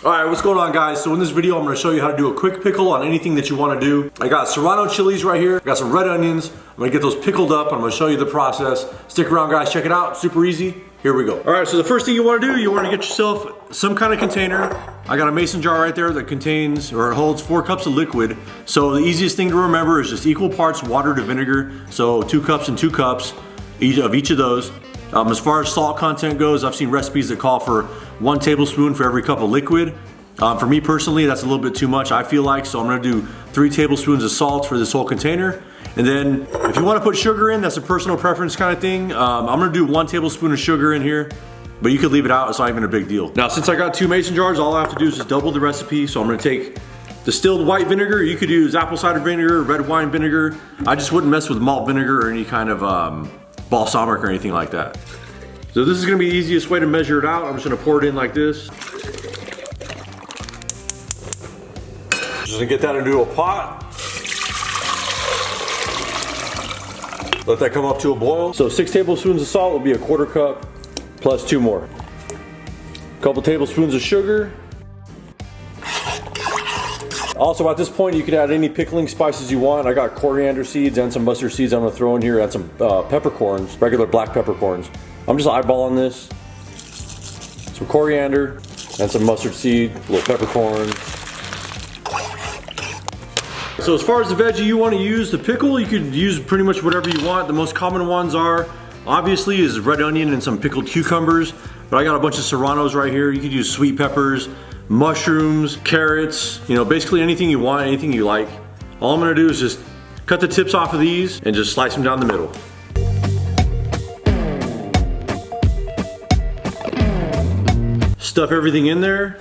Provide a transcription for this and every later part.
Alright, what's going on, guys? So in this video I'm going to show you how to do a quick pickle on anything that you want to do. I got serrano chilies right here, I got some red onions. I'm going to get those pickled up. I'm going to show you the process. Stick around, guys, check it out. Super easy. Here we go. Alright, so the first thing you want to do, you want to get yourself some kind of container. I got a mason jar right there that contains, or it holds 4 cups of liquid. So the easiest thing to remember is just equal parts water to vinegar. So 2 cups and 2 cups of each of those. As far as salt content goes, I've seen recipes that call for 1 tablespoon for every cup of liquid. For me personally, that's a little bit too much, I feel like, so I'm gonna do 3 tablespoons of salt for this whole container. And then if you wanna put sugar in, that's a personal preference kind of thing. I'm gonna do 1 tablespoon of sugar in here, but you could leave it out, it's not even a big deal. Now, since I got 2 mason jars, all I have to do is just double the recipe. So I'm gonna take distilled white vinegar. You could use apple cider vinegar, red wine vinegar. I just wouldn't mess with malt vinegar or any kind of balsamic or anything like that. So this is gonna be the easiest way to measure it out. I'm just gonna pour it in like this. Just gonna get that into a pot. Let that come up to a boil. So 6 tablespoons of salt will be a 1/4 cup plus 2 more. A couple tablespoons of sugar. Also, at this point, you can add any pickling spices you want. I got coriander seeds and some mustard seeds I'm gonna throw in here. Add some peppercorns, regular black peppercorns. I'm just eyeballing this. Some coriander and some mustard seed, a little peppercorn. So as far as the veggie you want to use, the pickle, you could use pretty much whatever you want. The most common ones are, obviously, is red onion and some pickled cucumbers. But I got a bunch of serranos right here. You could use sweet peppers, mushrooms, carrots, you know, basically anything you want, anything you like. All I'm gonna do is just cut the tips off of these and just slice them down the middle. Stuff everything in there.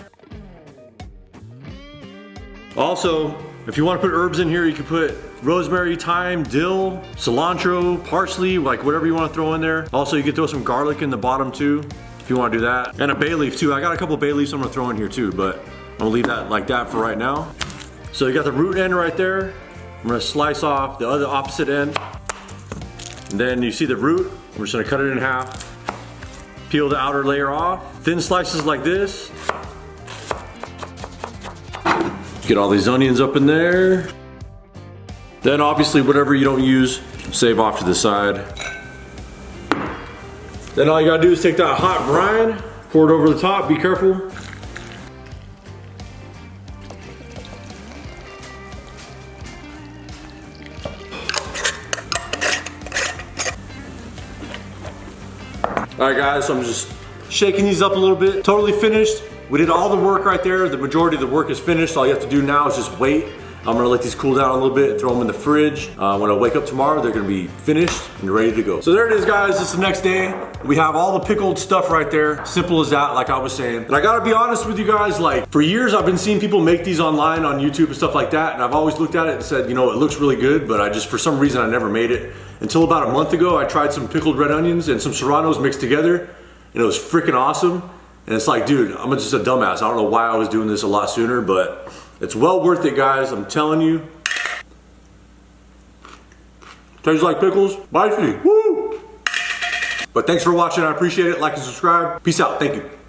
Also, if you want to put herbs in here, you can put rosemary, thyme, dill, cilantro, parsley, like whatever you want to throw in there. Also, you can throw some garlic in the bottom too, if you want to do that. And a bay leaf too. I got a couple bay leaves I'm gonna throw in here too, but I'm gonna leave that like that for right now. So you got the root end right there. I'm gonna slice off the other opposite end. And then you see the root, I'm just gonna cut it in half. Peel the outer layer off. Thin slices like this. Get all these onions up in there. Then obviously whatever you don't use, save off to the side. Then all you gotta do is take that hot brine, pour it over the top, be careful. Alright guys, so I'm just shaking these up a little bit. Totally finished. We did all the work right there. The majority of the work is finished. All you have to do now is just wait. I'm gonna let these cool down a little bit and throw them in the fridge. When I wake up tomorrow, they're gonna be finished and ready to go. So there it is, guys. It's the next day. We have all the pickled stuff right there. Simple as that, like I was saying. And I gotta be honest with you guys, like for years I've been seeing people make these online on YouTube and stuff like that. And I've always looked at it and said, you know, it looks really good, but I just, for some reason, I never made it. Until about a month ago, I tried some pickled red onions and some serranos mixed together. And it was freaking awesome. And it's like, dude, I'm just a dumbass. I don't know why I was doing this a lot sooner, but it's well worth it, guys. I'm telling you. Tastes like pickles. Spicy. Woo! But thanks for watching. I appreciate it. Like and subscribe. Peace out. Thank you.